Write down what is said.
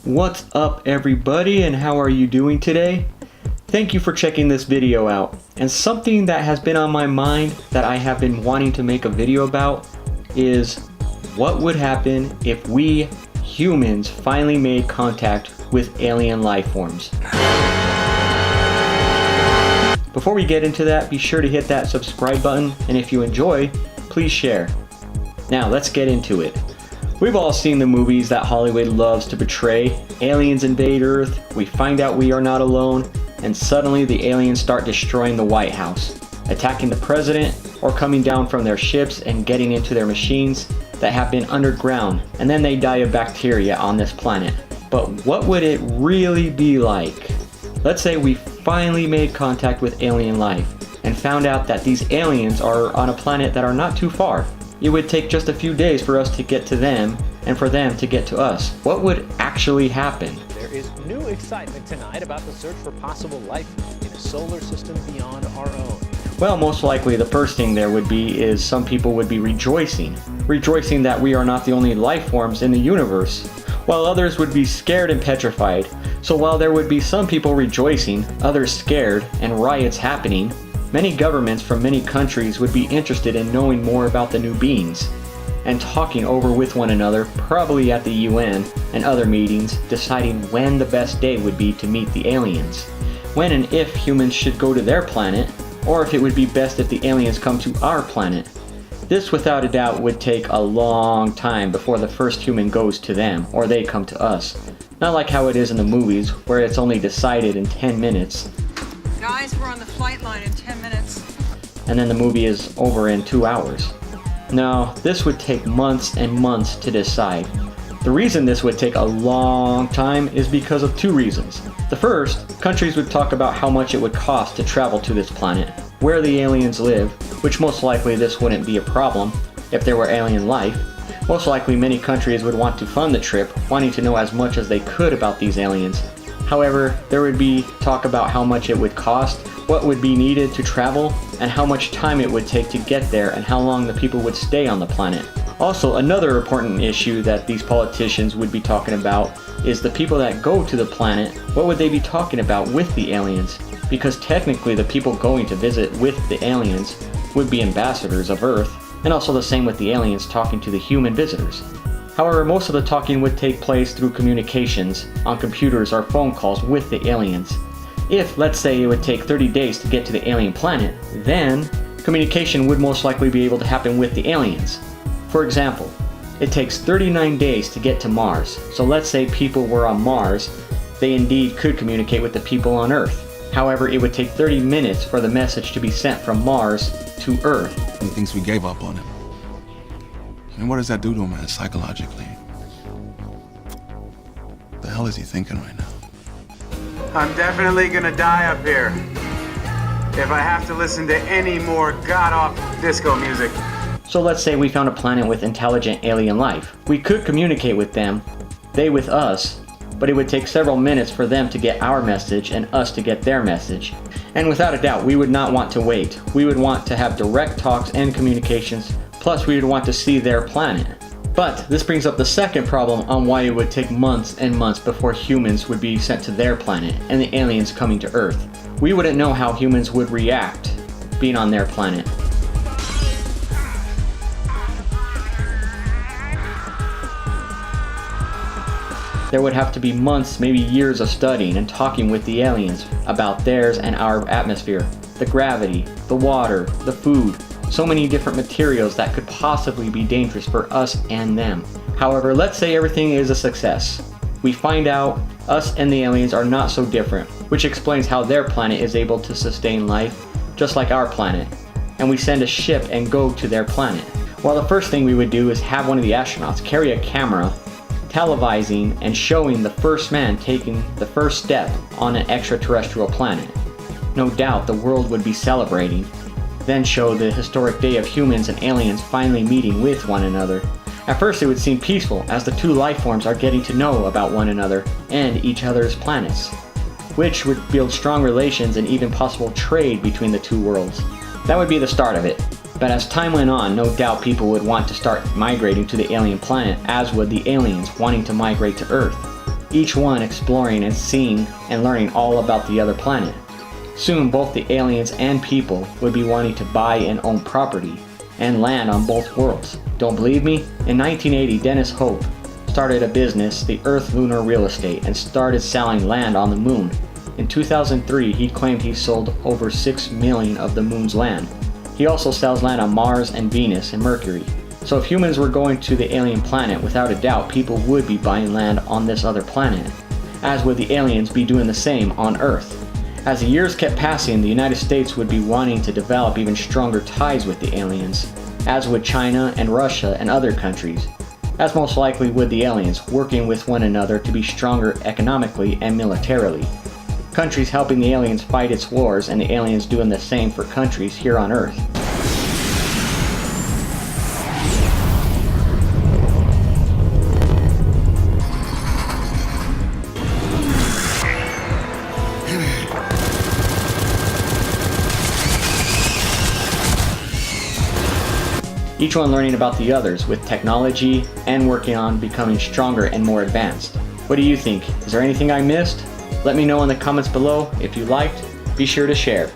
What's up everybody, and how are you doing today? Thank you for checking this video out. And something that has been on my mind that I have been wanting to make a video about is what would happen if we humans finally made contact with alien life forms. Before we get into that, be sure to hit that subscribe button, and if you enjoy, please share. Now let's get into it. We've all seen the movies that Hollywood loves to portray. Aliens invade Earth, we find out we are not alone, and suddenly the aliens start destroying the White House, attacking the president, or coming down from their ships and getting into their machines that have been underground, and then they die of bacteria on this planet. But what would it really be like? Let's say we finally made contact with alien life and found out that these aliens are on a planet that are not too far. It would take just a few days for us to get to them and for them to get to us. What would actually happen? There is new excitement tonight about the search for possible life in a solar system beyond our own. Well, most likely the first thing there would be is some people would be rejoicing that we are not the only life forms in the universe, while others would be scared and petrified. So while there would be some people rejoicing, others scared, and riots happening, many governments from many countries would be interested in knowing more about the new beings and talking over with one another, probably at the UN and other meetings, deciding when the best day would be to meet the aliens, when and if humans should go to their planet, or if it would be best if the aliens come to our planet. This without a doubt would take a long time before the first human goes to them or they come to us. Not like how it is in the movies where it's only decided in 10 minutes. Guys, we're on the flight line in 10 minutes. And then the movie is over in 2 hours. No, this would take months and months to decide. The reason this would take a long time is because of two reasons. The first, countries would talk about how much it would cost to travel to this planet, where the aliens live, which most likely this wouldn't be a problem if there were alien life. Most likely many countries would want to fund the trip, wanting to know as much as they could about these aliens. However, there would be talk about how much it would cost, what would be needed to travel, and how much time it would take to get there, and how long the people would stay on the planet. Also, another important issue that these politicians would be talking about is the people that go to the planet. What would they be talking about with the aliens? Because technically the people going to visit with the aliens would be ambassadors of Earth, and also the same with the aliens talking to the human visitors. However, most of the talking would take place through communications on computers or phone calls with the aliens. If, let's say, it would take 30 days to get to the alien planet, then communication would most likely be able to happen with the aliens. For example, it takes 39 days to get to Mars, so let's say people were on Mars, they indeed could communicate with the people on Earth. However, it would take 30 minutes for the message to be sent from Mars to Earth. He thinks we gave up on him. I mean, what does that do to him, man, psychologically? What the hell is he thinking right now? I'm definitely gonna die up here if I have to listen to any more god-awful disco music. So let's say we found a planet with intelligent alien life. We could communicate with them, they with us, but it would take several minutes for them to get our message and us to get their message. And without a doubt, we would not want to wait. We would want to have direct talks and communications, plus we would want to see their planet. But this brings up the second problem on why it would take months and months before humans would be sent to their planet and the aliens coming to Earth. We wouldn't know how humans would react being on their planet. There would have to be months, maybe years of studying and talking with the aliens about theirs and our atmosphere, the gravity, the water, the food, so many different materials that could possibly be dangerous for us and them. However, let's say everything is a success. We find out us and the aliens are not so different, which explains how their planet is able to sustain life, just like our planet. And we send a ship and go to their planet. Well, the first thing we would do is have one of the astronauts carry a camera televising and showing the first man taking the first step on an extraterrestrial planet. No doubt the world would be celebrating, then show the historic day of humans and aliens finally meeting with one another. At first it would seem peaceful as the two life forms are getting to know about one another and each other's planets, which would build strong relations and even possible trade between the two worlds. That would be the start of it. But as time went on, no doubt people would want to start migrating to the alien planet, as would the aliens wanting to migrate to Earth. each one exploring and seeing and learning all about the other planet. Soon both the aliens and people would be wanting to buy and own property and land on both worlds. Don't believe me? In 1980, Dennis Hope started a business, the Earth Lunar Real Estate, and started selling land on the moon. In 2003, he claimed he sold over 6 million of the moon's land. He also sells land on Mars and Venus and Mercury. So if humans were going to the alien planet, without a doubt people would be buying land on this other planet, as would the aliens be doing the same on Earth. As the years kept passing, the United States would be wanting to develop even stronger ties with the aliens, as would China and Russia and other countries, as most likely would the aliens, working with one another to be stronger economically and militarily. Countries helping the aliens fight its wars, and the aliens doing the same for countries here on Earth. Each one learning about the others with technology and working on becoming stronger and more advanced. What do you think? Is there anything I missed? Let me know in the comments below. If you liked, be sure to share.